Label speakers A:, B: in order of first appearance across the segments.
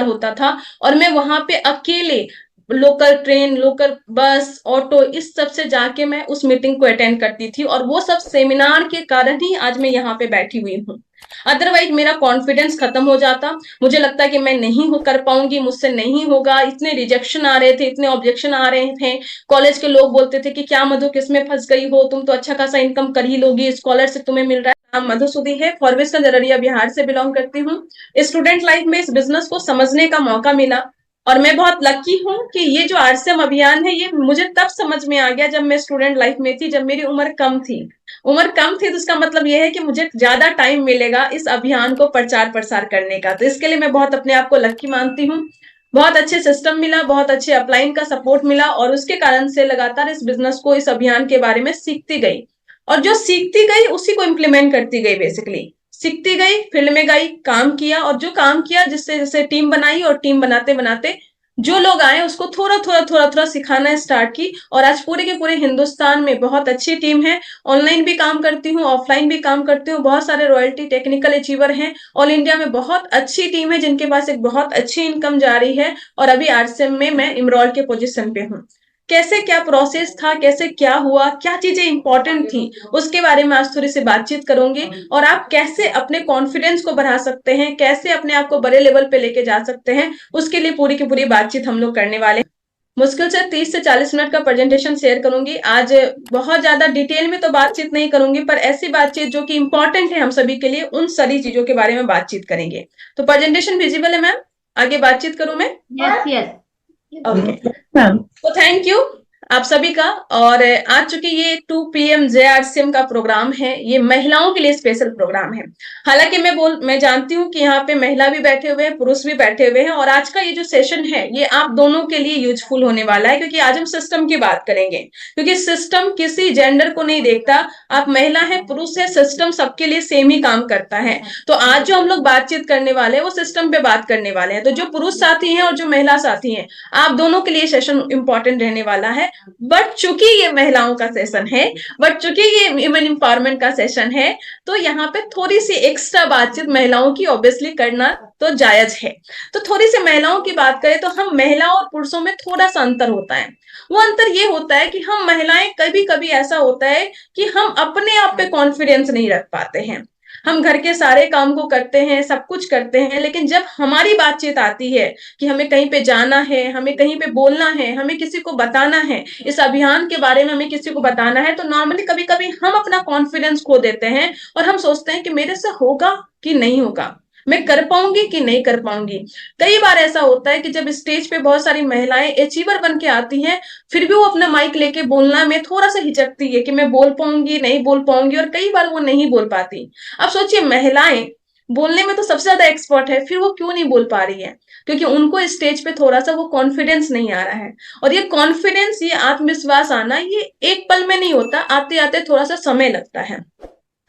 A: होता था और मैं वहां पे अकेले local train, local bus, auto, इस सब से जाके मैं उस मीटिंग को अटेंड करती थी और वो सब सेमिनार के कारण ही आज मैं यहाँ पे बैठी हुई हूँ। अदरवाइज मेरा कॉन्फिडेंस खत्म हो जाता, मुझे लगता कि मैं नहीं हो कर पाऊंगी, मुझसे नहीं होगा, इतने रिजेक्शन आ रहे थे, इतने ऑब्जेक्शन आ रहे थे। कॉलेज के लोग बोलते थे कि क्या मधु किसमें फंस गई हो, तुम तो अच्छा खासा इनकम कर ही लोगी, स्कॉलरशिप तुम्हें मिल रहा है। नाम मधुसूदी है, फॉरबिसगंज अररिया बिहार से बिलोंग करती हूँ। स्टूडेंट लाइफ में इस बिजनेस को समझने का मौका मिला और मैं बहुत लकी हूँ कि ये जो आरसीएम अभियान है ये मुझे तब समझ में आ गया जब मैं स्टूडेंट लाइफ में थी, जब मेरी उम्र कम थी। उम्र कम थी तो इसका मतलब ये है कि मुझे ज्यादा टाइम मिलेगा इस अभियान को प्रचार प्रसार करने का, तो इसके लिए मैं बहुत अपने आप को लकी मानती हूँ। बहुत अच्छे सिस्टम मिला, बहुत अच्छे अपलाइन का सपोर्ट मिला और उसके कारण से लगातार इस बिजनेस को, इस अभियान के बारे में सीखती गई और जो सीखती गई उसी को इम्प्लीमेंट करती गई। बेसिकली सीखती गई, फील्ड में गई, काम किया और जो काम किया, जिससे जैसे टीम बनाई और टीम बनाते बनाते जो लोग आए उसको थोड़ा थोड़ा सिखाना स्टार्ट की और आज पूरे के पूरे हिंदुस्तान में बहुत अच्छी टीम है। ऑनलाइन भी काम करती हूँ, ऑफलाइन भी काम करती हूँ, बहुत सारे रॉयल्टी टेक्निकल अचीवर हैं। ऑल इंडिया में बहुत अच्छी टीम है जिनके पास एक बहुत अच्छी इनकम जारी है और अभी आरसीएम में मैं इमरोल के पोजीशन पे हूँ। कैसे क्या प्रोसेस था, कैसे क्या हुआ, क्या चीजें इंपॉर्टेंट थी, उसके बारे में आज थोड़ी सी बातचीत करूंगी और आप कैसे अपने कॉन्फिडेंस को बढ़ा सकते हैं, कैसे अपने आप को बड़े लेवल पे लेके जा सकते हैं, उसके लिए पूरी की पूरी बातचीत हम लोग करने वाले हैं। मुश्किल से 30 से 40 मिनट का प्रेजेंटेशन शेयर करूंगी आज। बहुत ज्यादा डिटेल में तो बातचीत नहीं करूंगी पर ऐसी बातचीत जो कि इंपॉर्टेंट है हम सभी के लिए, उन सारी चीजों के बारे में बातचीत करेंगे। तो प्रेजेंटेशन विजिबल है मैम? आगे बातचीत करूं मैं?
B: Yes yes.
A: ओके तो थैंक यू आप सभी का। और आज चूंकि ये 2 PM JRCM का प्रोग्राम है, ये महिलाओं के लिए स्पेशल प्रोग्राम है। हालांकि मैं जानती हूँ कि यहाँ पे महिला भी बैठे हुए हैं, पुरुष भी बैठे हुए हैं और आज का ये जो सेशन है ये आप दोनों के लिए यूजफुल होने वाला है क्योंकि आज हम सिस्टम की बात करेंगे। क्योंकि सिस्टम किसी जेंडर को नहीं देखता, आप महिला है, पुरुष है, सिस्टम सबके लिए सेम ही काम करता है। तो आज जो हम लोग बातचीत करने वाले हैं वो सिस्टम पे बात करने वाले हैं। तो जो पुरुष साथी हैं और जो महिला साथी हैं, आप दोनों के लिए सेशन इंपॉर्टेंट रहने वाला है। बट चूंकि ये महिलाओं का सेशन है, बट चूंकि ये वुमेन एम्पावरमेंट का सेशन है, तो यहाँ पे थोड़ी सी एक्स्ट्रा बातचीत महिलाओं की ऑब्वियसली करना तो जायज है। तो थोड़ी सी महिलाओं की बात करें तो हम महिलाओं और पुरुषों में थोड़ा सा अंतर होता है। वो अंतर ये होता है कि हम महिलाएं कभी कभी ऐसा होता है कि हम अपने आप पे कॉन्फिडेंस नहीं रख पाते हैं। हम घर के सारे काम को करते हैं, सब कुछ करते हैं, लेकिन जब हमारी बातचीत आती है कि हमें कहीं पे जाना है, हमें कहीं पे बोलना है, हमें किसी को बताना है, इस अभियान के बारे में हमें किसी को बताना है, तो नॉर्मली कभी कभी हम अपना कॉन्फिडेंस खो देते हैं और हम सोचते हैं कि मेरे से होगा कि नहीं होगा, मैं कर पाऊंगी कि नहीं कर पाऊंगी। कई बार ऐसा होता है कि जब स्टेज पे बहुत सारी महिलाएं अचीवर बन के आती हैं, फिर भी वो अपना माइक लेके बोलना में थोड़ा सा हिचकती है कि मैं बोल पाऊंगी नहीं बोल पाऊंगी, और कई बार वो नहीं बोल पाती। अब सोचिए, महिलाएं बोलने में तो सबसे ज्यादा एक्सपर्ट है, फिर वो क्यों नहीं बोल पा रही है? क्योंकि उनको स्टेज पे थोड़ा सा वो कॉन्फिडेंस नहीं आ रहा है। और ये कॉन्फिडेंस, ये आत्मविश्वास आना, ये एक पल में नहीं होता, आते आते थोड़ा सा समय लगता है।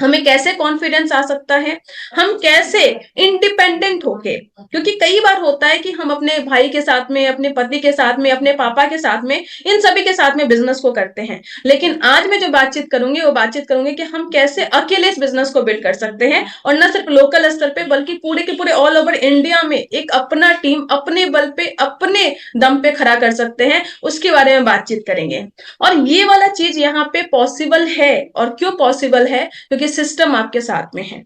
A: हमें कैसे कॉन्फिडेंस आ सकता है, हम कैसे इंडिपेंडेंट होके, क्योंकि कई बार होता है कि हम अपने भाई के साथ में, अपने पति के साथ में, अपने पापा के साथ में, इन सभी के साथ में बिजनेस को करते हैं, लेकिन आज मैं जो बातचीत करूंगी वो बातचीत करूंगी कि हम कैसे अकेले इस बिजनेस को बिल्ड कर सकते हैं और न सिर्फ लोकल स्तर पे बल्कि पूरे के पूरे ऑल ओवर इंडिया में एक अपना टीम अपने बल पे, अपने दम पे खड़ा कर सकते हैं, उसके बारे में बातचीत करेंगे। और ये वाला चीज यहाँ पे पॉसिबल है, और क्यों पॉसिबल है? क्योंकि सिस्टम आपके साथ में है।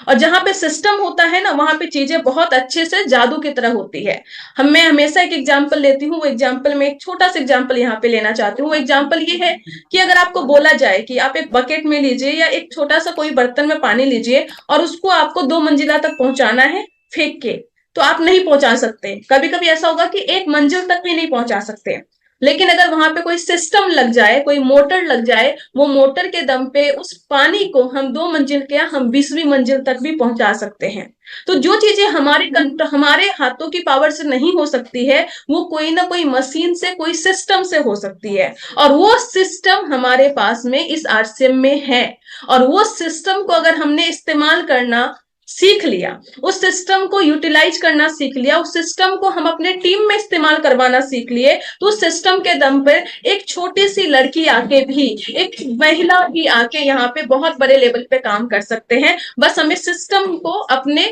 A: और जहां पे सिस्टम होता है ना, वहां पे चीजें बहुत अच्छे से जादू की तरह होती है। मैं हमेशा एक एग्जांपल लेती हूँ, वो एग्जांपल में एक छोटा सा एग्जांपल यहाँ पे लेना चाहती हूँ। वो एग्जांपल ये है कि अगर आपको बोला जाए कि आप एक बकेट में लीजिए या एक छोटा सा कोई बर्तन में पानी लीजिए और उसको आपको 2 मंजिला तक पहुंचाना है फेंक के, तो आप नहीं पहुंचा सकते। कभी कभी ऐसा होगा कि 1 मंजिल तक भी नहीं पहुंचा सकते। लेकिन अगर वहां पे कोई सिस्टम लग जाए, कोई मोटर लग जाए, वो मोटर के दम पे उस पानी को हम 2 मंजिल क्या, हम 20वीं मंजिल तक भी पहुंचा सकते हैं। तो जो चीजें हमारे हाथों की पावर से नहीं हो सकती है, वो कोई ना कोई मशीन से, कोई सिस्टम से हो सकती है। और वो सिस्टम हमारे पास में इस आरसीएम में है। और वो सिस्टम को अगर हमने इस्तेमाल करना सीख लिया, उस सिस्टम को यूटिलाइज करना सीख लिया, उस सिस्टम को हम अपने टीम में इस्तेमाल करवाना सीख लिए, तो उस सिस्टम के दम पर एक छोटी सी लड़की आके भी, एक महिला भी आके यहाँ पे बहुत बड़े लेवल पे काम कर सकते हैं। बस हमें सिस्टम को अपने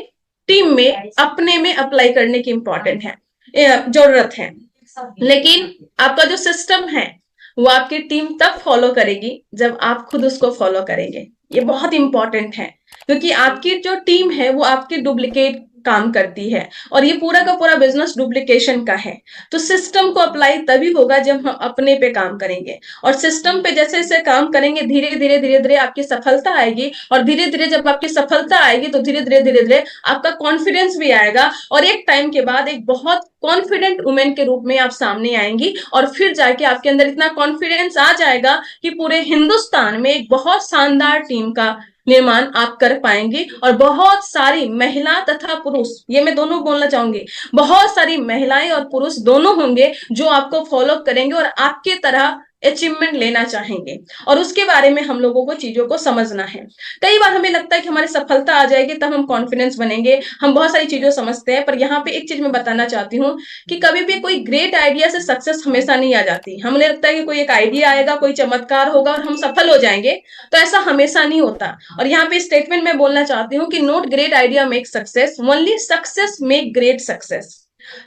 A: टीम में अपने में अप्लाई करने की इंपॉर्टेंट है, जरूरत है। लेकिन आपका जो सिस्टम है वो आपकी टीम तब फॉलो करेगी जब आप खुद उसको फॉलो करेंगे। ये बहुत इंपॉर्टेंट है, क्योंकि आपकी जो टीम है वो आपकी डुप्लीकेट काम करती है, और ये पूरा का पूरा बिजनेस डुप्लीकेशन का है। तो सिस्टम को अप्लाई तभी होगा जब हम अपने पे काम करेंगे, और सिस्टम पे जैसे जैसे काम करेंगे धीरे धीरे धीरे धीरे आपकी सफलता आएगी, और धीरे धीरे जब आपकी सफलता आएगी तो धीरे धीरे धीरे धीरे आपका कॉन्फिडेंस भी आएगा, और एक टाइम के बाद एक बहुत कॉन्फिडेंट वुमेन के रूप में आप सामने आएंगी, और फिर जाके आपके अंदर इतना कॉन्फिडेंस आ जाएगा कि पूरे हिंदुस्तान में एक बहुत शानदार टीम का निर्माण आप कर पाएंगे। और बहुत सारी महिला तथा पुरुष, ये मैं दोनों बोलना चाहूंगी, बहुत सारी महिलाएं और पुरुष दोनों होंगे जो आपको फॉलो करेंगे और आपके तरह अचीवमेंट लेना चाहेंगे। और उसके बारे में हम लोगों को चीजों को समझना है। कई बार हमें लगता है कि हमारी सफलता आ जाएगी तब हम कॉन्फिडेंस बनेंगे, हम बहुत सारी चीजों समझते हैं, पर यहाँ पे एक चीज मैं बताना चाहती हूँ कि कभी भी कोई ग्रेट आइडिया से सक्सेस हमेशा नहीं आ जाती। हमें लगता है कि कोई एक आइडिया आएगा, कोई चमत्कार होगा और हम सफल हो जाएंगे, तो ऐसा हमेशा नहीं होता। और यहाँ पे स्टेटमेंट मैं बोलना चाहती हूँ कि not great idea make success, only success make great success.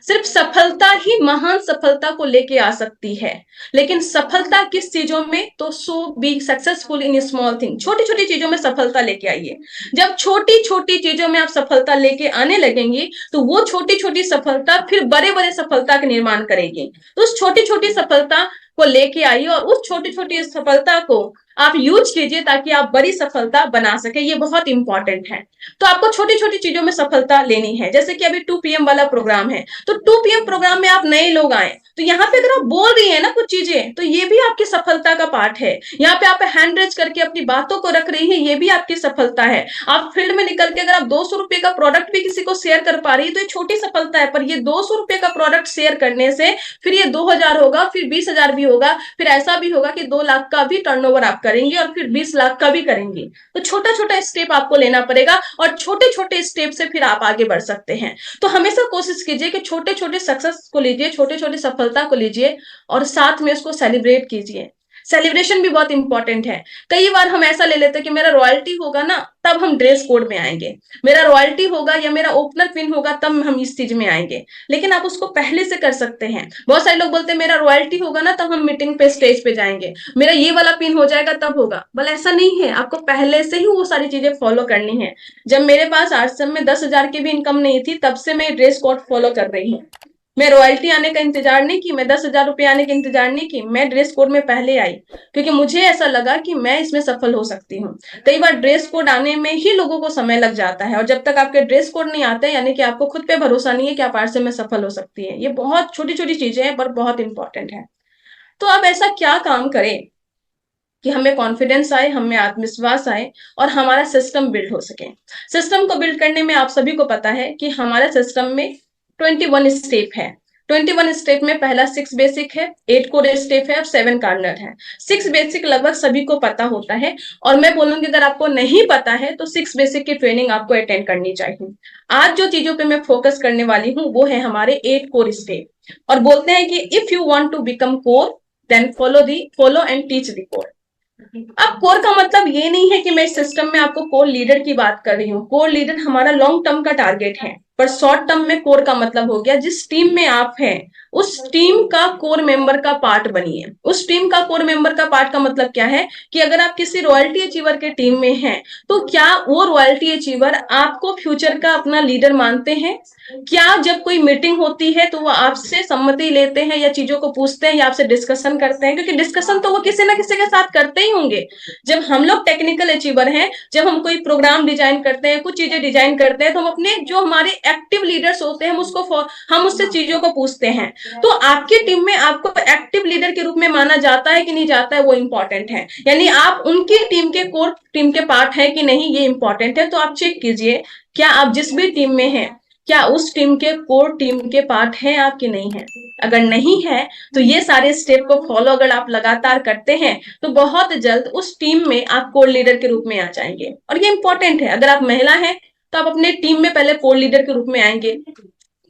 A: सिर्फ सफलता ही महान सफलता को लेके आ सकती है, लेकिन सफलता किस चीजों में, तो so be successful in small thing, छोटी छोटी चीजों में सफलता लेके आइए। जब छोटी छोटी चीजों में आप सफलता लेके आने लगेंगी तो वो छोटी छोटी सफलता फिर बड़े बड़े सफलता का निर्माण करेगी। तो उस छोटी छोटी सफलता को लेके आइए और उस छोटी छोटी सफलता को आप यूज कीजिए ताकि आप बड़ी सफलता बना सके। ये बहुत इंपॉर्टेंट है। तो आपको छोटी छोटी चीजों में सफलता लेनी है। जैसे कि अभी 2 PM वाला प्रोग्राम है, तो 2 PM प्रोग्राम में आप नए लोग आए, तो यहाँ पे अगर आप बोल रही है ना कुछ चीजें, तो ये भी आपकी सफलता का पार्ट है। यहाँ पे आप हैंड रेज करके अपनी बातों को रख रही है, ये भी आपकी सफलता है। आप फील्ड में निकल के अगर आप 200 रुपए का प्रोडक्ट भी किसी को शेयर कर पा रही है तो ये छोटी सफलता है, पर ये 200 रुपए का प्रोडक्ट शेयर करने से फिर ये 2000 होगा, फिर 20,000 भी होगा, फिर ऐसा भी होगा कि 2 लाख का भी टर्नओवर आप करेंगे और फिर 20 लाख का भी करेंगे। तो छोटा छोटा स्टेप आपको लेना पड़ेगा और छोटे छोटे स्टेप से फिर आप आगे बढ़ सकते हैं। तो हमेशा कोशिश कीजिए कि छोटे छोटे सक्सेस को लीजिए, छोटे छोटे सफलता को लीजिए और साथ में उसको सेलिब्रेट कीजिए। सेलिब्रेशन भी बहुत इंपॉर्टेंट है। कई बार हम ऐसा ले लेते हैं कि मेरा रॉयल्टी होगा ना तब हम ड्रेस कोड में आएंगे, मेरा रॉयल्टी होगा या मेरा ओपनर पिन होगा तब हम इस चीज में आएंगे, लेकिन आप उसको पहले से कर सकते हैं। बहुत सारे लोग बोलते हैं मेरा रॉयल्टी होगा ना तब हम मीटिंग पे स्टेज पे जाएंगे, मेरा ये वाला पिन हो जाएगा तब होगा। बोले ऐसा नहीं है, आपको पहले से ही वो सारी चीजें फॉलो करनी है। जब मेरे पास आश्रम में 10,000 की भी इनकम नहीं थी तब से मैं ड्रेस कोड फॉलो कर रही हूँ। मैं रॉयल्टी आने का इंतजार नहीं की, मैं 10,000 रुपये आने का इंतजार नहीं की, मैं ड्रेस कोड में पहले आई क्योंकि मुझे ऐसा लगा कि मैं इसमें सफल हो सकती हूँ। कई बार ड्रेस कोड आने में ही लोगों को समय लग जाता है, और जब तक आपके ड्रेस कोड नहीं आते यानी कि आपको खुद पे भरोसा नहीं है कि आप आरसे में सफल हो सकती है। ये बहुत छोटी छोटी चीजें हैं पर बहुत इंपॉर्टेंट है। तो अब ऐसा क्या काम करें कि हमें कॉन्फिडेंस आए, हमें आत्मविश्वास आए और हमारा सिस्टम बिल्ड हो सके। सिस्टम को बिल्ड करने में आप सभी को पता है कि हमारे सिस्टम में 21 स्टेप है। 21 स्टेप में पहला 6 बेसिक है, 8 कोर स्टेप है और 7 कार्नर है। 6 बेसिक लगभग सभी को पता होता है, और मैं बोलूंगी अगर आपको नहीं पता है तो 6 बेसिक की ट्रेनिंग आपको अटेंड करनी चाहिए। आज जो चीजों पे मैं फोकस करने वाली हूँ वो है हमारे 8 कोर स्टेप, और बोलते हैं कि if you want to become core then follow and teach the core. अब कोर का मतलब ये नहीं है कि मैं इस सिस्टम में आपको कोर लीडर की बात कर रही हूँ। कोर लीडर हमारा लॉन्ग टर्म का टारगेट है, पर शॉर्ट टर्म में कोर का मतलब हो गया जिस टीम में आप हैं उस टीम का कोर मेंबर का पार्ट बनिए। उस टीम का कोर मेंबर का पार्ट का मतलब क्या है कि अगर आप किसी रॉयल्टी अचीवर के टीम में हैं तो क्या वो रॉयल्टी अचीवर आपको फ्यूचर का अपना लीडर मानते हैं? क्या जब कोई मीटिंग होती है तो वो आपसे सम्मति लेते हैं या चीजों को पूछते हैं या आपसे डिस्कशन करते हैं? क्योंकि डिस्कशन तो वो किसी ना किसी के साथ करते ही होंगे। जब हम लोग टेक्निकल अचीवर हैं, जब हम कोई प्रोग्राम डिजाइन करते हैं, कुछ चीजें डिजाइन करते हैं, तो हम अपने जो हमारे एक्टिव लीडर्स होते हैं हम उससे चीजों को पूछते हैं। तो आपकी टीम में आपको एक्टिव लीडर के रूप में माना जाता है कि नहीं जाता है, वो इंपॉर्टेंट है। यानी आप उनकी टीम के कोर टीम के पार्ट है कि नहीं, ये इंपॉर्टेंट है। तो आप चेक कीजिए क्या आप जिस भी टीम में हैं क्या उस टीम के कोर टीम के पार्ट हैं आप कि नहीं है। अगर नहीं है तो ये सारे स्टेप को फॉलो अगर आप लगातार करते हैं तो बहुत जल्द उस टीम में आप कोर लीडर के रूप में आ जाएंगे। और ये इंपॉर्टेंट है, अगर आप महिला हैं तो आप अपने टीम में पहले कोर लीडर के रूप में आएंगे,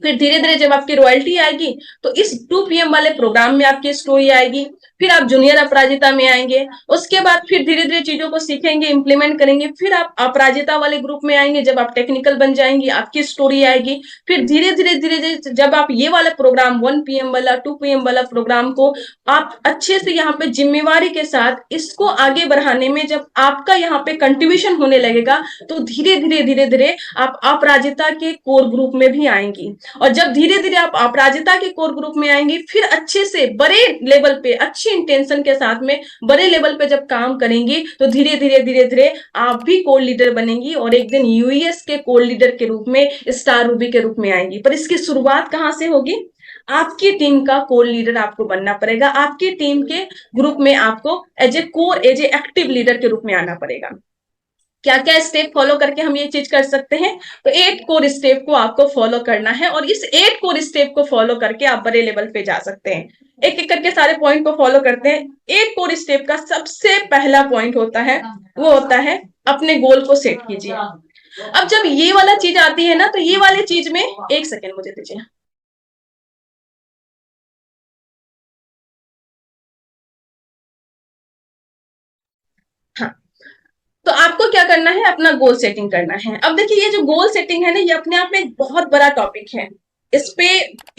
A: फिर धीरे धीरे जब आपकी रॉयल्टी आएगी तो इस 2 PM वाले प्रोग्राम में आपकी स्टोरी आएगी। फिर आप जूनियर अपराजिता में आएंगे, उसके बाद फिर धीरे धीरे चीजों को सीखेंगे, इंप्लीमेंट करेंगे, फिर आप अपराजिता वाले ग्रुप में आएंगे, जब आप टेक्निकल बन जाएंगे आपकी स्टोरी आएगी। फिर धीरे धीरे धीरे धीरे जब आप ये वाला प्रोग्राम 1 PM वाला 2 PM वाला प्रोग्राम को आप अच्छे से यहाँ पे जिम्मेवारी के साथ इसको आगे बढ़ाने में जब आपका यहाँ पे कंट्रीब्यूशन होने लगेगा तो धीरे धीरे धीरे धीरे आप अपराजिता के कोर ग्रुप में भी आएंगी। और जब धीरे धीरे आप अपराजिता के कोर ग्रुप में आएंगे फिर अच्छे से बड़े लेवल पे अच्छी इंटेंशन के साथ में बड़े लेवल पे जब काम करेंगी तो धीरे धीरे धीरे धीरे आप भी कोर लीडर बनेंगी और एक दिन यूएस के कोर लीडर के रूप में स्टार रूबी के रूप में आएंगी। पर इसकी शुरुआत कहां से होगी? आपकी टीम का कोर लीडर आपको बनना पड़ेगा, आपकी टीम के ग्रुप में आपको एज ए एक्टिव लीडर के रूप में आना पड़ेगा। क्या क्या स्टेप फॉलो करके हम ये चीज कर सकते हैं? तो 8 कोर स्टेप को आपको फॉलो करना है और इस 8 कोर स्टेप को फॉलो करके आप बड़े लेवल पे जा सकते हैं। एक एक करके सारे पॉइंट को फॉलो करते हैं। 8 कोर स्टेप का सबसे पहला पॉइंट होता है, वो होता है अपने गोल को सेट कीजिए। अब जब ये वाला चीज आती है ना तो ये वाले चीज में, एक सेकेंड मुझे दीजिए। हाँ, तो आपको क्या करना है? अपना गोल सेटिंग करना है। अब देखिए ये जो गोल सेटिंग है ना ये अपने आप में एक बहुत बड़ा टॉपिक है। इस पे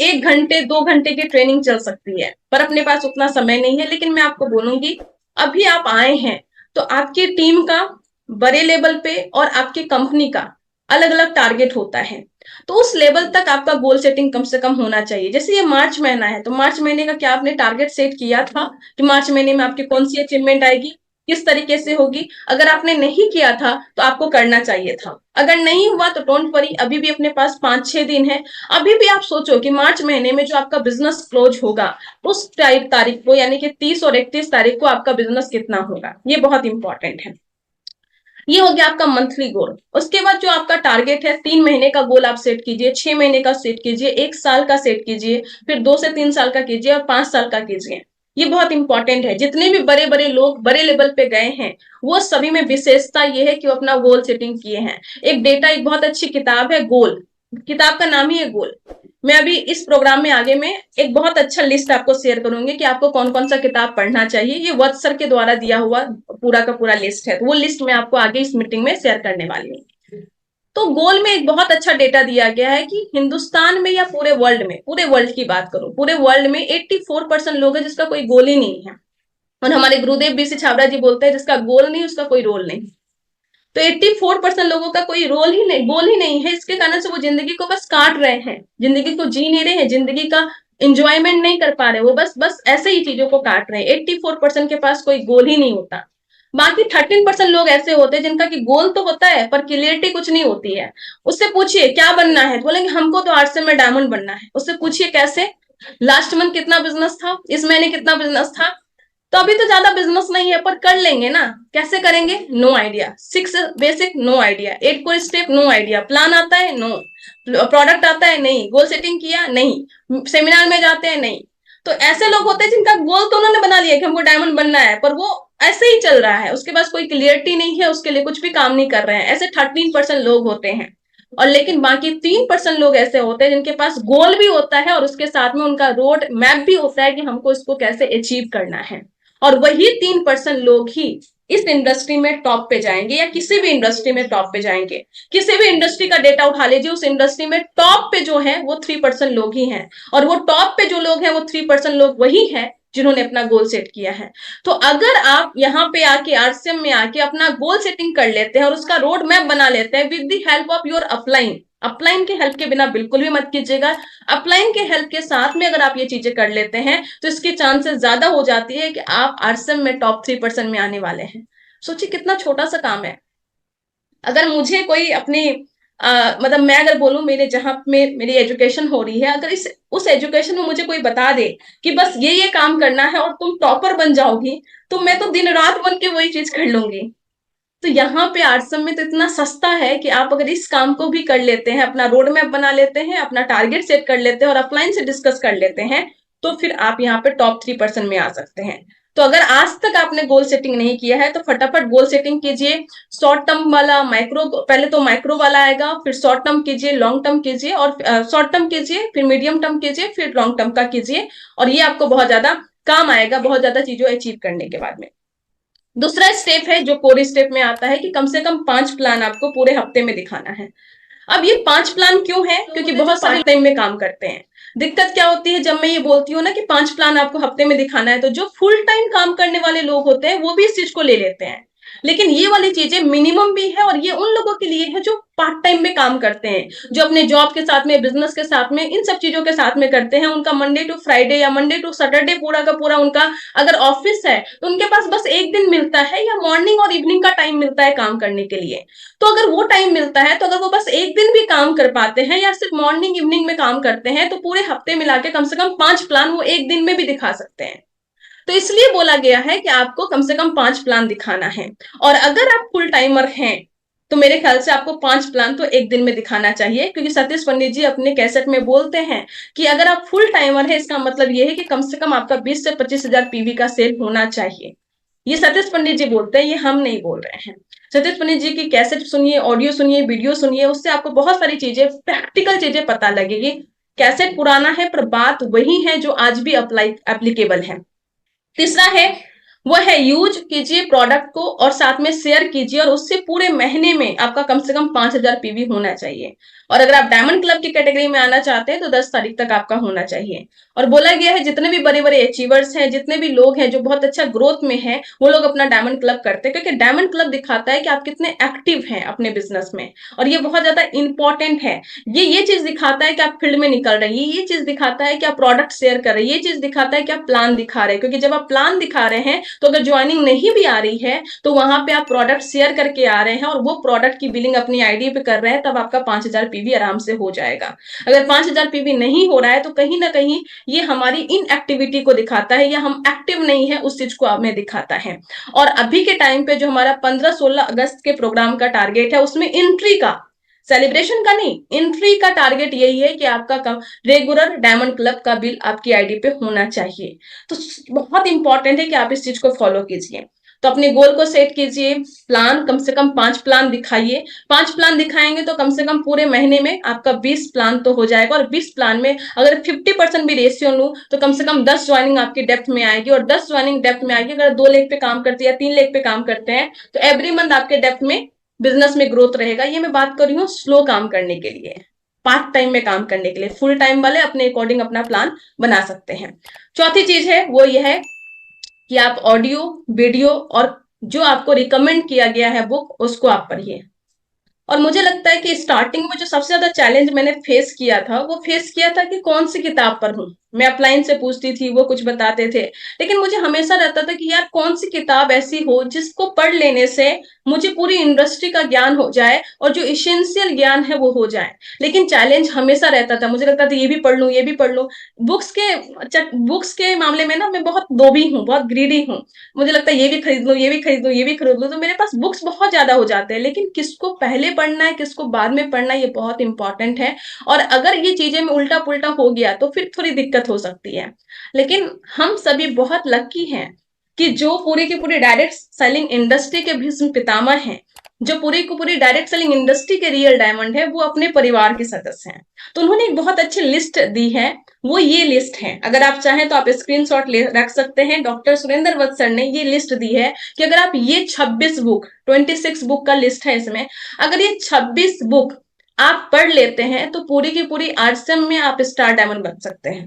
A: 1 घंटे 2 घंटे की ट्रेनिंग चल सकती है पर अपने पास उतना समय नहीं है। लेकिन मैं आपको बोलूंगी अभी आप आए हैं तो आपकी टीम का बड़े लेवल पे और आपकी कंपनी का अलग अलग टारगेट होता है, तो उस लेवल तक आपका गोल सेटिंग कम से कम होना चाहिए। जैसे ये मार्च महीना है तो मार्च महीने का क्या आपने टारगेट सेट किया था कि मार्च महीने में आपकी कौन सी अचीवमेंट आएगी, किस तरीके से होगी? अगर आपने नहीं किया था तो आपको करना चाहिए था। अगर नहीं हुआ तो डोंट वरी, अभी भी अपने पास 5-6 दिन है। अभी भी आप सोचो कि मार्च महीने में जो आपका बिजनेस क्लोज होगा उस तारीख को यानी कि 30 और 31 तारीख को आपका बिजनेस कितना होगा, ये बहुत इंपॉर्टेंट है। ये हो गया आपका मंथली गोल। उसके बाद जो आपका टारगेट है 3 महीने का गोल आप सेट कीजिए, 6 महीने का सेट कीजिए, 1 साल का सेट कीजिए, फिर 2 से 3 साल का कीजिए और 5 साल का कीजिए। ये बहुत इंपॉर्टेंट है। जितने भी बड़े बड़े लोग बड़े लेवल पे गए हैं वो सभी में विशेषता ये है कि वो अपना गोल सेटिंग किए हैं। एक बहुत अच्छी किताब है गोल, किताब का नाम ही है गोल। मैं अभी इस प्रोग्राम में आगे में एक बहुत अच्छा लिस्ट आपको शेयर करूंगी कि आपको कौन कौन सा किताब पढ़ना चाहिए। ये वत्स सर के द्वारा दिया हुआ पूरा का पूरा लिस्ट है, तो वो लिस्ट मैं आपको आगे इस मीटिंग में शेयर करने वाली हूँ। तो गोल में एक बहुत अच्छा डेटा दिया गया है कि हिंदुस्तान में या पूरे वर्ल्ड में, पूरे वर्ल्ड की बात करूं, पूरे वर्ल्ड में 84% लोग हैं जिसका कोई गोल ही नहीं है। और हमारे गुरुदेव बीसी छाबड़ा जी बोलते हैं जिसका गोल नहीं उसका कोई रोल नहीं। तो 84% लोगों का कोई रोल ही नहीं, गोल ही नहीं है। इसके कारण से वो जिंदगी को बस काट रहे हैं, जिंदगी को जी नहीं रहे हैं, जिंदगी का इंजॉयमेंट नहीं कर पा रहे, वो बस बस ऐसे ही चीजों को काट रहे हैं। 84% के पास कोई गोल ही नहीं होता। बाकी 13% लोग ऐसे होते हैं जिनका कि गोल तो होता है पर क्लियरिटी कुछ नहीं होती है। उससे पूछिए क्या बनना है, तो बोलेंगे हमको तो आरसीएम में डायमंड बनना है। उससे पूछिए कैसे, लास्ट मंथ कितना बिजनेस था, इस महीने कितना बिजनेस था, तो अभी तो ज्यादा बिजनेस नहीं है पर कर लेंगे ना। कैसे करेंगे? No idea. 6 basic, no idea. 8 core step, no idea. Plan आता है? नो। प्रोडक्ट आता है? नहीं। गोल सेटिंग किया? नहीं। सेमिनार में जाते हैं? नहीं। तो ऐसे लोग होते हैं जिनका गोल तो उन्होंने बना लिया कि हमको डायमंड बनना है पर वो ऐसे ही चल रहा है, उसके पास कोई क्लियरिटी नहीं है, उसके लिए कुछ भी काम नहीं कर रहे हैं। ऐसे 13% लोग होते हैं। और लेकिन बाकी 3% लोग ऐसे होते हैं जिनके पास गोल भी होता है और उसके साथ में उनका रोड मैप भी होता है कि हमको इसको कैसे अचीव करना है। और वही 3% लोग ही इस इंडस्ट्री में टॉप पे जाएंगे या किसी भी इंडस्ट्री में टॉप पे जाएंगे। किसी भी इंडस्ट्री का डेटा उठा लीजिए, उस इंडस्ट्री में टॉप पे जो है वो 3% लोग ही हैं। और वो टॉप पे जो लोग हैं वो 3% लोग वही हैं जिन्होंने अपना गोल सेट किया है। तो अगर आप यहाँ पे आके आरसीएम में आके अपना गोल सेटिंग कर लेते हैं और उसका रोड मैप बना लेते हैं with the help of your upline, upline के हेल्प के बिना बिल्कुल भी मत कीजिएगा। अपलाइन के हेल्प के साथ में अगर आप ये चीजें कर लेते हैं तो इसकी चांसेस ज्यादा हो जाती है कि आप आरसीएम में टॉप 3% में आने वाले हैं। सोचिए कितना छोटा सा काम है। अगर मुझे कोई अपनी मतलब मैं अगर बोलूं मेरे जहां में मेरी एजुकेशन हो रही है, अगर इस उस एजुकेशन में मुझे कोई बता दे कि बस ये काम करना है और तुम टॉपर बन जाओगी, तो मैं तो दिन रात बन के वही चीज कर लूंगी। तो यहाँ पे आरसीएम में तो इतना सस्ता है कि आप अगर इस काम को भी कर लेते हैं, अपना रोड मैप बना लेते हैं, अपना टारगेट सेट कर लेते हैं और अपलाइन से डिस्कस कर लेते हैं, तो फिर आप यहाँ पे टॉप 3% में आ सकते हैं। तो अगर आज तक आपने गोल सेटिंग नहीं किया है तो फटाफट गोल सेटिंग कीजिए। शॉर्ट टर्म वाला माइक्रो, पहले तो माइक्रो वाला आएगा, फिर शॉर्ट टर्म कीजिए, लॉन्ग टर्म कीजिए, और शॉर्ट टर्म कीजिए, फिर मीडियम टर्म कीजिए, फिर लॉन्ग टर्म का कीजिए, और ये आपको बहुत ज्यादा काम आएगा बहुत ज्यादा चीजों अचीव करने के बाद में। दूसरा स्टेप है जो कोर स्टेप में आता है कि कम से कम 5 प्लान आपको पूरे हफ्ते में दिखाना है। अब ये 5 प्लान क्यों है? क्योंकि बहुत सारे टाइम में काम करते हैं। दिक्कत क्या होती है जब मैं ये बोलती हूँ ना कि 5 प्लान आपको हफ्ते में दिखाना है, तो जो फुल टाइम काम करने वाले लोग होते हैं वो भी इस चीज को ले लेते हैं, लेकिन ये वाली चीजें मिनिमम भी है, और ये उन लोगों के लिए है जो पार्ट टाइम में काम करते हैं, जो अपने जॉब के साथ में, बिजनेस के साथ में, इन सब चीजों के साथ में करते हैं। उनका मंडे टू फ्राइडे या मंडे टू सैटरडे पूरा का पूरा उनका अगर ऑफिस है तो उनके पास बस एक दिन मिलता है, या मॉर्निंग और इवनिंग का टाइम मिलता है काम करने के लिए। तो अगर वो टाइम मिलता है, तो अगर वो बस एक दिन भी काम कर पाते हैं या सिर्फ मॉर्निंग इवनिंग में काम करते हैं, तो पूरे हफ्ते मिला के कम से कम 5 प्लान वो एक दिन में भी दिखा सकते हैं। तो इसलिए बोला गया है कि आपको कम से कम 5 प्लान दिखाना है। और अगर आप फुल टाइमर हैं तो मेरे ख्याल से आपको 5 प्लान तो एक दिन में दिखाना चाहिए, क्योंकि सतीश पंडित जी अपने कैसेट में बोलते हैं कि अगर आप फुल टाइमर है, इसका मतलब यह है कि कम से कम आपका 20 से 25 हजार पीवी का सेल होना चाहिए। ये सतीश पंडित जी बोलते हैं, ये हम नहीं बोल रहे हैं। सतीश पंडित जी की कैसेट सुनिए, ऑडियो सुनिए, वीडियो सुनिए, उससे आपको बहुत सारी चीजें, प्रैक्टिकल चीजें पता लगेगी। कैसेट पुराना है पर बात वही है जो आज भी अप्लाई एप्लीकेबल है। तीसरा है वो है यूज कीजिए प्रोडक्ट को और साथ में शेयर कीजिए, और उससे पूरे महीने में आपका कम से कम 5000 पीवी होना चाहिए। और अगर आप डायमंड क्लब की कैटेगरी में आना चाहते हैं तो 10 तारीख तक आपका होना चाहिए। और बोला गया है जितने भी बड़े बड़े अचीवर्स हैं, जितने भी लोग हैं जो बहुत अच्छा ग्रोथ में हैं, वो लोग अपना डायमंड क्लब करते हैं, क्योंकि डायमंड क्लब दिखाता है कि आप कितने एक्टिव हैं अपने बिजनेस में, और ये बहुत ज्यादा इंपॉर्टेंट है। ये चीज दिखाता है कि आप फील्ड में निकल रहे हैं, ये चीज दिखाता है कि आप प्रोडक्ट शेयर कर रहे हैं, ये चीज दिखाता है कि आप प्लान दिखा रहे हैं। क्योंकि जब आप प्लान दिखा रहे हैं तो अगर ज्वाइनिंग नहीं भी आ रही है तो वहां पे आप प्रोडक्ट शेयर करके आ रहे हैं, और वो प्रोडक्ट की बिलिंग अपनी आईडी पे कर रहे हैं, तब आपका 5000 पीवी आराम से हो जाएगा। अगर 5000 पीवी नहीं हो रहा है तो कहीं ना कहीं ये हमारी इनएक्टिविटी को दिखाता है, या हम एक्टिव नहीं है उस चीज को हमें दिखाता है। और अभी के टाइम पे जो हमारा 15-16 अगस्त के प्रोग्राम का टारगेट है, उसमें एंट्री का, सेलिब्रेशन का नहीं, एंट्री का टारगेट यही है कि आपका रेगुलर डायमंड क्लब का बिल आपकी आईडी पे होना चाहिए। तो बहुत इंपॉर्टेंट है कि आप इस चीज को फॉलो कीजिए। तो अपने गोल को सेट कीजिए, प्लान कम से कम 5 प्लान दिखाइए। 5 प्लान दिखाएंगे तो कम से कम पूरे महीने में आपका 20 प्लान तो हो जाएगा, और 20 प्लान में अगर 50% भी रेशियो लूं तो कम से कम 10 ज्वाइनिंग आपकी डेप्थ में आएगी, और 10 ज्वाइनिंग डेप्थ में आएगी। अगर 2 लेग पे काम करते हैं या 3 लेग पे काम करते हैं तो एवरी मंथ आपके डेप्थ में बिजनेस में ग्रोथ रहेगा। ये मैं बात कर रही हूँ स्लो काम करने के लिए, पार्ट टाइम में काम करने के लिए। फुल टाइम वाले अपने अकॉर्डिंग अपना प्लान बना सकते हैं। चौथी चीज है वो ये है कि आप ऑडियो, वीडियो और जो आपको रिकमेंड किया गया है बुक, उसको आप पढ़िए। और मुझे लगता है कि स्टार्टिंग में जो सबसे ज्यादा चैलेंज मैंने फेस किया था, वो फेस किया था कि कौन सी किताब पढूं। मैं अपलाइन से पूछती थी, वो कुछ बताते थे, लेकिन मुझे हमेशा रहता था कि यार कौन सी किताब ऐसी हो जिसको पढ़ लेने से मुझे पूरी इंडस्ट्री का ज्ञान हो जाए और जो इसेंशियल ज्ञान है वो हो जाए। लेकिन चैलेंज हमेशा रहता था, मुझे लगता था ये भी पढ़ लूं, ये भी पढ़ लूं। बुक्स के मामले में ना मैं बहुत लोभी हूँ, बहुत ग्रीडी हूँ। मुझे लगता है ये भी खरीद लो, ये भी खरीद लो, ये भी खरीद लो, तो मेरे पास बुक्स बहुत ज्यादा हो जाते हैं। लेकिन किसको पहले पढ़ना है, किसको बाद में पढ़ना है, ये बहुत इंपॉर्टेंट है। और अगर ये चीजें में उल्टा पुल्टा हो गया तो फिर थोड़ी दिक्कत हो सकती है। लेकिन हम सभी बहुत लकी हैं कि जो पूरी की पूरी डायरेक्ट सेलिंग इंडस्ट्री के भीष्म पितामह हैं, जो पूरी को पूरी डायरेक्ट सेलिंग इंडस्ट्री के रियल डायमंड है, वो अपने परिवार के सदस्य हैं। तो उन्होंने एक बहुत अच्छी लिस्ट दी है, वो ये लिस्ट है। अगर आप चाहें तो आप स्क्रीनशॉट ले रख सकते हैं। डॉक्टर सुरेंद्र वत्स सर ने ये लिस्ट दी है कि अगर आप ये 26 बुक, 26 बुक का लिस्ट है इसमें, अगर ये 26 बुक आप पढ़ लेते हैं तो पूरी की पूरी आरसीएम में आप स्टार डायमंड बन सकते हैं।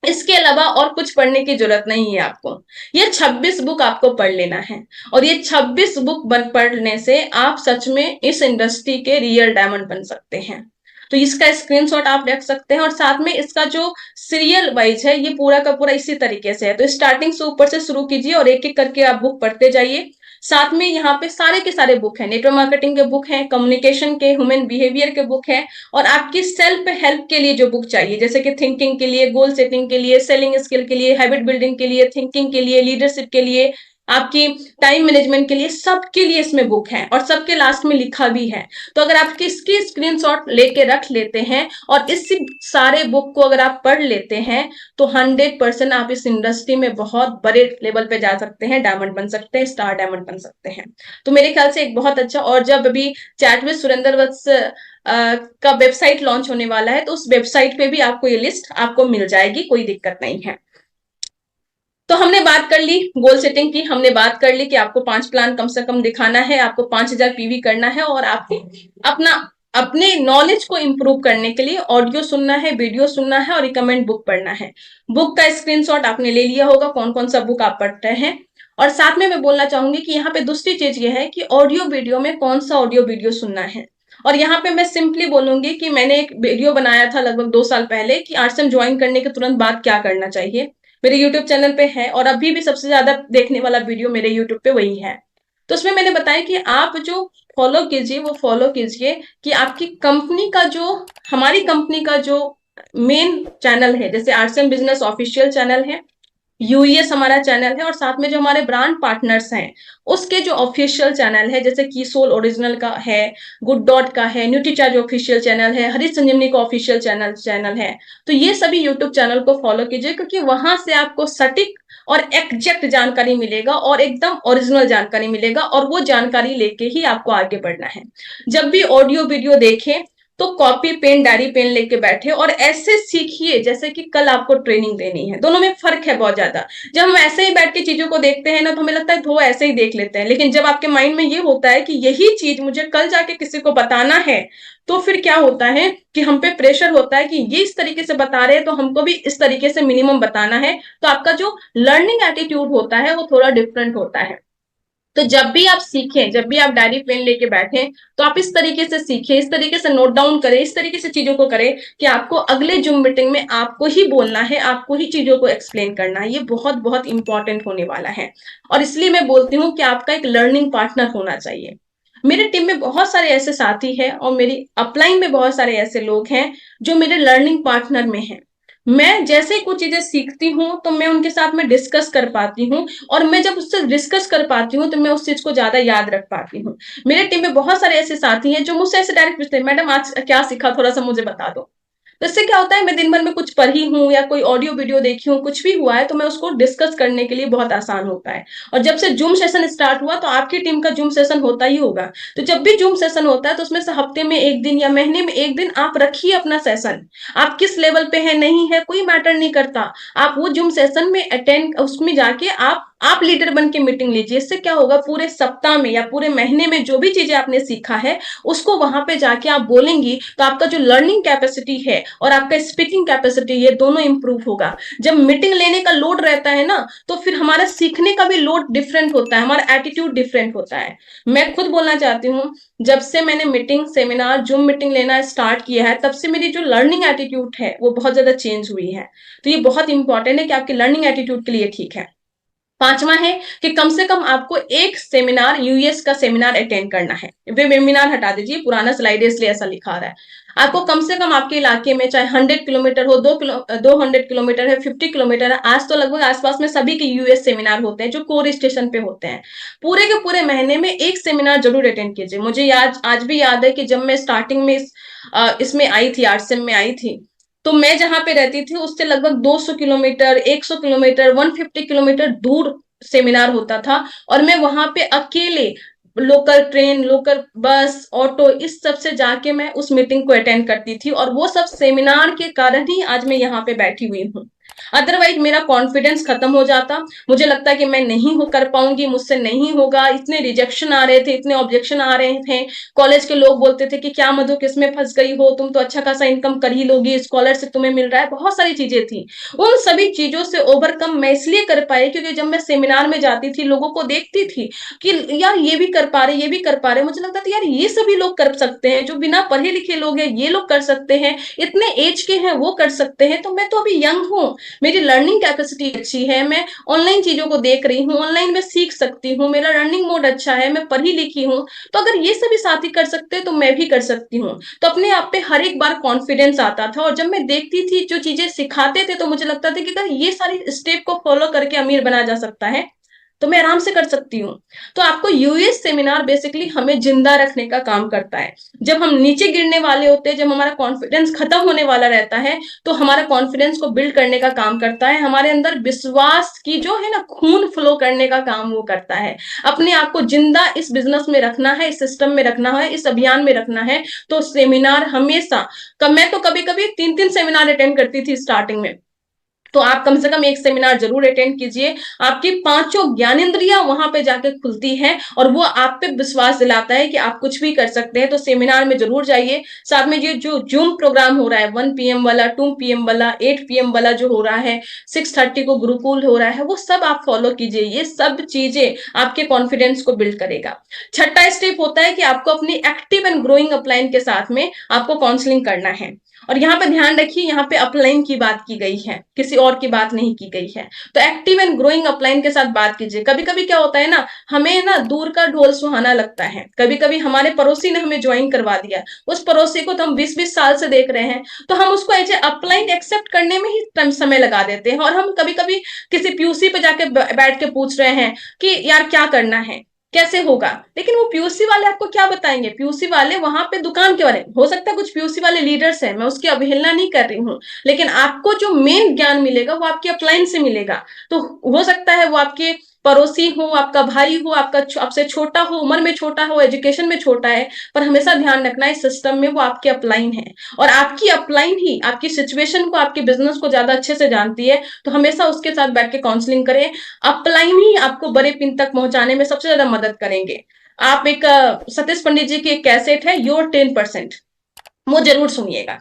A: इसके अलावा और कुछ पढ़ने की जरूरत नहीं है आपको। ये 26 बुक आपको पढ़ लेना है, और ये 26 बुक पढ़ने से आप सच में इस इंडस्ट्री के रियल डायमंड बन सकते हैं। तो इसका स्क्रीनशॉट आप रख सकते हैं, और साथ में इसका जो सीरियल वाइज है ये पूरा का पूरा इसी तरीके से है। तो स्टार्टिंग से ऊपर से शुरू कीजिए और एक एक करके आप बुक पढ़ते जाइए। साथ में यहाँ पे सारे के सारे बुक हैं, नेटवर्क मार्केटिंग के बुक हैं, कम्युनिकेशन के, ह्यूमन बिहेवियर के बुक हैं, और आपकी सेल्फ हेल्प के लिए जो बुक चाहिए, जैसे कि थिंकिंग के लिए, गोल सेटिंग के लिए, सेलिंग स्किल के लिए, हैबिट बिल्डिंग के लिए, थिंकिंग के लिए, लीडरशिप के लिए, आपकी टाइम मैनेजमेंट के लिए, सबके लिए इसमें बुक है और सबके लास्ट में लिखा भी है। तो अगर आप इसकी स्क्रीनशॉट लेके रख लेते हैं और इस सारे बुक को अगर आप पढ़ लेते हैं तो 100% आप इस इंडस्ट्री में बहुत बड़े लेवल पे जा सकते हैं, डायमंड बन सकते हैं, स्टार डायमंड बन सकते हैं। तो मेरे ख्याल से एक बहुत अच्छा, और जब अभी चैट विद सुरेंद्र वत्स का वेबसाइट लॉन्च होने वाला है तो उस वेबसाइट पे भी आपको ये लिस्ट आपको मिल जाएगी, कोई दिक्कत नहीं है। तो हमने बात कर ली गोल सेटिंग की, हमने बात कर ली कि आपको 5 प्लान कम से कम दिखाना है, आपको 5000 पीवी करना है, और आपको अपना अपने नॉलेज को इंप्रूव करने के लिए ऑडियो सुनना है, वीडियो सुनना है और रिकमेंड बुक पढ़ना है। बुक का स्क्रीनशॉट आपने ले लिया होगा, कौन कौन सा बुक आप पढ़ते हैं। और साथ में मैं बोलना चाहूंगी कि यहाँ पे दूसरी चीज ये है कि ऑडियो वीडियो में कौन सा ऑडियो वीडियो सुनना है। और यहाँ पे मैं सिंपली बोलूंगी कि मैंने एक वीडियो बनाया था लगभग 2 साल पहले कि आरसीएम ज्वाइन करने के तुरंत बाद क्या करना चाहिए, मेरे यूट्यूब चैनल पे है, और अभी भी सबसे ज्यादा देखने वाला वीडियो मेरे यूट्यूब पे वही है। तो उसमें मैंने बताया कि आप जो फॉलो कीजिए वो फॉलो कीजिए कि आपकी कंपनी का जो, हमारी कंपनी का जो मेन चैनल है, जैसे आरसीएम बिजनेस ऑफिशियल चैनल है, यूएस हमारा चैनल है, और साथ में जो हमारे ब्रांड पार्टनर्स हैं उसके जो ऑफिशियल चैनल है, जैसे कीसोल ओरिजिनल का है, गुड डॉट का है, न्यूट्रीचार्ज ऑफिशियल चैनल है, हरीश संजीवनी का ऑफिशियल चैनल है। तो ये सभी यूट्यूब चैनल को फॉलो कीजिए क्योंकि वहां से आपको सटीक और एग्जैक्ट जानकारी मिलेगा और एकदम ओरिजिनल जानकारी मिलेगा, और वो जानकारी लेके ही आपको आगे बढ़ना है। जब भी ऑडियो वीडियो देखें तो कॉपी पेन डायरी पेन लेके बैठे और ऐसे सीखिए जैसे कि कल आपको ट्रेनिंग देनी है। दोनों में फर्क है बहुत ज्यादा। जब हम ऐसे ही बैठ के चीजों को देखते हैं ना तो हमें लगता है तो ऐसे ही देख लेते हैं, लेकिन जब आपके माइंड में ये होता है कि यही चीज मुझे कल जाके किसी को बताना है, तो फिर क्या होता है कि हम पे प्रेशर होता है कि ये इस तरीके से बता रहे हैं तो हमको भी इस तरीके से मिनिमम बताना है। तो आपका जो लर्निंग एटीट्यूड होता है वो थोड़ा डिफरेंट होता है। तो जब भी आप सीखें, जब भी आप डायरी पेन लेके बैठे तो आप इस तरीके से सीखें, इस तरीके से नोट डाउन करें, इस तरीके से चीजों को करें कि आपको अगले जूम मीटिंग में आपको ही बोलना है, आपको ही चीजों को एक्सप्लेन करना है। ये बहुत बहुत इंपॉर्टेंट होने वाला है, और इसलिए मैं बोलती हूँ कि आपका एक लर्निंग पार्टनर होना चाहिए। मेरे टीम में बहुत सारे ऐसे साथी हैं और मेरी अपलाइन में बहुत सारे ऐसे लोग हैं जो मेरे लर्निंग पार्टनर में हैं। मैं जैसे कुछ चीजें सीखती हूँ तो मैं उनके साथ में डिस्कस कर पाती हूँ, और मैं जब उससे डिस्कस कर पाती हूँ तो मैं उस चीज को ज्यादा याद रख पाती हूँ। मेरे टीम में बहुत सारे ऐसे साथी हैं जो मुझसे ऐसे डायरेक्ट पूछते हैं, मैडम आज क्या सीखा, थोड़ा सा मुझे बता दो। तो इससे क्या होता है, मैं दिन भर में कुछ पढ़ी हूँ या कोई ऑडियो वीडियो देखी हूँ, कुछ भी हुआ है तो मैं उसको डिस्कस करने के लिए बहुत आसान होता है। और जब से जूम सेशन स्टार्ट हुआ तो आपकी टीम का जूम सेशन होता ही होगा। तो जब भी जूम सेशन होता है तो उसमें से हफ्ते में एक दिन या महीने में एक दिन आप रखिए अपना सेशन। आप किस लेवल पे है नहीं है कोई मैटर नहीं करता, आप वो जूम सेशन में अटेंड, उसमें जाके आप लीडर बन के मीटिंग लीजिए। इससे क्या होगा, पूरे सप्ताह में या पूरे महीने में जो भी चीजें आपने सीखा है उसको वहां पे जाके आप बोलेंगी तो आपका जो लर्निंग कैपेसिटी है और आपका स्पीकिंग कैपेसिटी ये दोनों इंप्रूव होगा। जब मीटिंग लेने का लोड रहता है ना तो फिर हमारा सीखने का भी लोड डिफरेंट होता है, हमारा एटीट्यूड डिफरेंट होता है। मैं खुद बोलना चाहती हूँ, जब से मैंने मीटिंग सेमिनार जूम मीटिंग लेना स्टार्ट किया है तब से मेरी जो लर्निंग एटीट्यूड है वो बहुत ज्यादा चेंज हुई है। तो ये बहुत इंपॉर्टेंट है कि आपके लर्निंग एटीट्यूड के लिए ठीक है। पांचवा है कि कम से कम आपको एक सेमिनार, यूएस का सेमिनार अटेंड करना है। वे वेबिनार हटा दीजिए, पुराना स्लाइड है इसलिए ऐसा लिखा रहा है। आपको कम से कम आपके इलाके में चाहे 100 किलोमीटर हो, 200 किलोमीटर है, 50 किलोमीटर है, आज तो लगभग आसपास में सभी के यूएस सेमिनार होते हैं जो कोर स्टेशन पे होते हैं। पूरे के पूरे महीने में एक सेमिनार जरूर अटेंड कीजिए। मुझे याद, आज भी याद है कि जब मैं स्टार्टिंग में इसमें आई थी, आरसीएम में आई थी, तो मैं जहां पे रहती थी उससे लगभग 200 किलोमीटर, 100 किलोमीटर, 150 किलोमीटर दूर सेमिनार होता था, और मैं वहां पे अकेले local train, local bus, auto, इस सब से जाके मैं उस मीटिंग को अटेंड करती थी, और वो सब सेमिनार के कारण ही आज मैं यहाँ पे बैठी हुई हूँ। अदरवाइज मेरा कॉन्फिडेंस खत्म हो जाता, मुझे लगता कि मैं नहीं हो कर पाऊंगी, मुझसे नहीं होगा। इतने रिजेक्शन आ रहे थे, इतने ऑब्जेक्शन आ रहे थे, कॉलेज के लोग बोलते थे कि क्या मधु किसमें फंस गई हो, तुम तो अच्छा खासा इनकम कर ही लोगी, स्कॉलरशिप तुम्हें मिल रहा है, बहुत सारी चीजें थी। उन सभी चीजों से ओवरकम मैं इसलिए कर पाई क्योंकि जब मैं सेमिनार में जाती थी लोगों को देखती थी कि यार ये भी कर पा रहे, ये भी कर पा रहे, मुझे लगता था यार ये सभी लोग कर सकते हैं, जो बिना पढ़े लिखे लोग हैं ये लोग कर सकते हैं, इतने एज के हैं वो कर सकते हैं, तो मैं तो अभी यंग हूँ, मेरी लर्निंग कैपेसिटी अच्छी है, मैं ऑनलाइन चीजों को देख रही हूँ, ऑनलाइन में सीख सकती हूँ, मेरा लर्निंग मोड अच्छा है, मैं पढ़ी लिखी हूँ, तो अगर ये सभी साथी कर सकते हैं तो मैं भी कर सकती हूँ। तो अपने आप पे हर एक बार कॉन्फिडेंस आता था, और जब मैं देखती थी जो चीजें सिखाते थे तो मुझे लगता था कि अगर ये सारी स्टेप को फॉलो करके अमीर बना जा सकता है तो मैं आराम से कर सकती हूँ। तो आपको यूएस सेमिनार बेसिकली हमें जिंदा रखने का काम करता है। जब हम नीचे गिरने वाले होते हैं, जब हमारा कॉन्फिडेंस खत्म होने वाला रहता है, तो हमारा कॉन्फिडेंस को बिल्ड करने का काम करता है। हमारे अंदर विश्वास की जो है ना, खून फ्लो करने का काम वो करता है। अपने आप को जिंदा इस बिजनेस में रखना है, इस सिस्टम में रखना है, इस अभियान में रखना है। तो सेमिनार हमेशा, मैं तो कभी कभी 3-3 सेमिनार अटेंड करती थी स्टार्टिंग में। तो आप कम से कम एक सेमिनार जरूर अटेंड कीजिए। आपकी पांचों ज्ञानेंद्रियां वहां पे जाके खुलती हैं और वो आप पे विश्वास दिलाता है कि आप कुछ भी कर सकते हैं। तो सेमिनार में जरूर जाइए। साथ में ये जो जूम प्रोग्राम हो रहा है, 1 PM वाला, 2 PM वाला, 8 PM वाला जो हो रहा है, 6:30 को गुरुकुल हो रहा है, वो सब आप फॉलो कीजिए। ये सब चीजें आपके कॉन्फिडेंस को बिल्ड करेगा। छठा स्टेप होता है कि आपको अपनी एक्टिव एंड ग्रोइंग अपलाइन के साथ में आपको काउंसलिंग करना है। और यहाँ पे ध्यान रखिए, यहाँ पे अपलाइन की बात की गई है, किसी और की बात नहीं की गई है। तो एक्टिव एंड ग्रोइंग अपलाइन के साथ बात कीजिए। कभी कभी क्या होता है ना, हमें ना दूर का ढोल सुहाना लगता है। कभी कभी हमारे पड़ोसी ने हमें ज्वाइन करवा दिया, उस पड़ोसी को तो हम 20-20 साल से देख रहे हैं, तो हम उसको एज ए अपलाइन एक्सेप्ट करने में ही समय लगा देते हैं। और हम कभी कभी किसी पीयूसी पे जाके बैठ के पूछ रहे हैं कि यार क्या करना है, कैसे होगा। लेकिन वो पीयूसी वाले आपको क्या बताएंगे? पीयूसी वाले वहां पे दुकान के बारे में, हो सकता है कुछ पीयूसी वाले लीडर्स हैं, मैं उसकी अवहेलना नहीं कर रही हूँ, लेकिन आपको जो मेन ज्ञान मिलेगा वो आपके अपलाइन से मिलेगा। तो हो सकता है वो आपके पड़ोसी हो, आपका भाई हो, आपका आपसे छोटा हो, उम्र में छोटा हो, एजुकेशन में छोटा है, पर हमेशा ध्यान रखना है सिस्टम में वो आपके अपलाइन है। और आपकी अपलाइन ही आपकी सिचुएशन को, आपके बिजनेस को ज्यादा अच्छे से जानती है। तो हमेशा उसके साथ बैठ के काउंसलिंग करें। अपलाइन ही आपको बड़े पिन तक पहुंचाने में सबसे ज्यादा मदद करेंगे। आप एक सतीश पंडित जी की एक कैसेट है, योर 10%, वो जरूर सुनिएगा।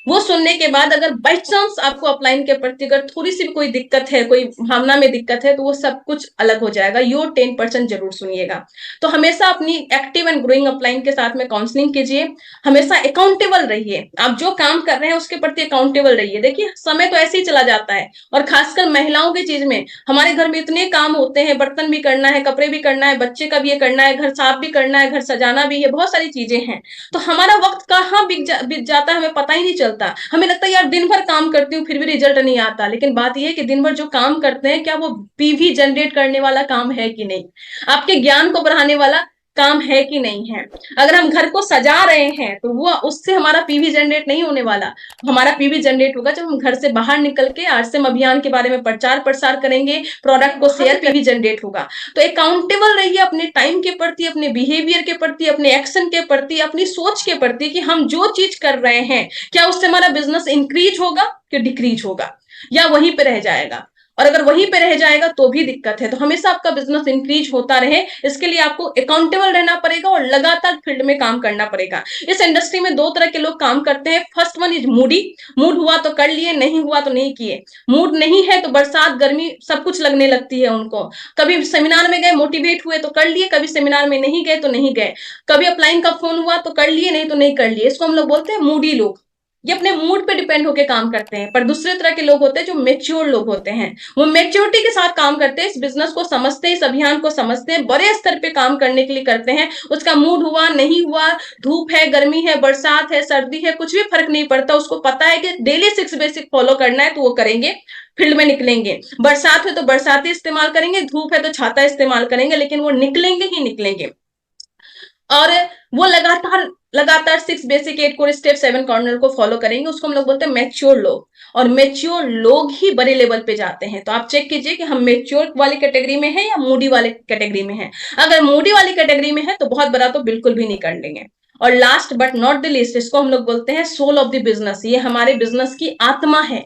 A: वो सुनने के बाद अगर बाई चांस आपको अपलाइन के प्रति अगर थोड़ी सी भी कोई दिक्कत है, कोई भावना में दिक्कत है, तो वो सब कुछ अलग हो जाएगा। योर 10% जरूर सुनिएगा। तो हमेशा अपनी एक्टिव एंड ग्रोइंग अपलाइन के साथ में काउंसलिंग कीजिए। हमेशा अकाउंटेबल रहिए। आप जो काम कर रहे हैं उसके प्रति अकाउंटेबल रहिए। देखिए समय तो ऐसे ही चला जाता है, और खासकर महिलाओं की चीज में, हमारे घर में इतने काम होते हैं, बर्तन भी करना है, कपड़े भी करना है, बच्चे का भी ये करना है, घर साफ भी करना है, घर सजाना भी है, बहुत सारी चीजें हैं। तो हमारा वक्त कहाँ बीत जाता है हमें पता ही नहीं चलता। हमें लगता है यार दिन भर काम करती हूँ फिर भी रिजल्ट नहीं आता। लेकिन बात यह है कि दिन भर जो काम करते हैं, क्या वो पीवी जनरेट करने वाला काम है कि नहीं, आपके ज्ञान को बढ़ाने वाला काम है कि नहीं है। अगर हम घर को सजा रहे हैं तो वो उससे हमारा पीवी जनरेट नहीं होने वाला। हमारा पीवी जनरेट होगा जब हम घर से बाहर निकल के आरसीएम अभियान के बारे में प्रचार प्रसार करेंगे, प्रोडक्ट को शेयर, पीवी जनरेट होगा। तो अकाउंटेबल रहिए अपने टाइम के प्रति, अपने बिहेवियर के प्रति, अपने एक्शन के प्रति, अपनी सोच के प्रति कि हम जो चीज कर रहे हैं, क्या उससे हमारा बिजनेस इंक्रीज होगा कि डिक्रीज होगा, या वहीं पे रह जाएगा। और अगर वहीं पे रह जाएगा तो भी दिक्कत है। तो हमेशा आपका बिजनेस इंक्रीज होता रहे, इसके लिए आपको अकाउंटेबल रहना पड़ेगा और लगातार फील्ड में काम करना पड़ेगा। इस इंडस्ट्री में 2 तरह के लोग काम करते हैं। First one is Moody, mood हुआ तो कर लिए, नहीं हुआ तो नहीं किए। मूड नहीं है तो बरसात गर्मी सब कुछ लगने लगती है उनको। कभी सेमिनार में गए, मोटिवेट हुए तो कर लिए, कभी सेमिनार में नहीं गए तो नहीं गए, कभी अपलाइन का फोन हुआ तो कर लिए, नहीं तो नहीं कर लिए। इसको हम लोग बोलते हैं मूडी लोग। ये अपने मूड पे डिपेंड होकर काम करते हैं। पर दूसरे तरह के लोग होते हैं जो मेच्योर लोग होते हैं, वो मेच्योरिटी के साथ काम करते हैं, इस बिजनेस को समझते हैं, इस अभियान को समझते हैं, बड़े स्तर पे काम करने के लिए करते हैं। उसका मूड हुआ नहीं हुआ, धूप है, गर्मी है, बरसात है, सर्दी है, कुछ भी फर्क नहीं पड़ता। उसको पता है कि डेली 6 बेसिक फॉलो करना है, तो वो करेंगे, फील्ड में निकलेंगे। बरसात है तो बरसाती इस्तेमाल करेंगे, धूप है तो छाता इस्तेमाल करेंगे, लेकिन वो निकलेंगे ही निकलेंगे। और वो लगातार लगातार 6 बेसिक 8 कोर स्टेप 7 कॉर्नर को फॉलो करेंगे। उसको हम लोग बोलते हैं मैच्योर लोग। और मैच्योर लोग ही बड़े लेवल पे जाते हैं। तो आप चेक कीजिए कि हम मैच्योर वाली कैटेगरी में है या मूडी वाले कैटेगरी में है। अगर मूडी वाली कैटेगरी में है तो बहुत बड़ा तो बिल्कुल भी नहीं कर लेंगे। और last but not the least, इसको हम लोग बोलते हैं सोल ऑफ द बिजनेस। ये हमारे बिजनेस की आत्मा है।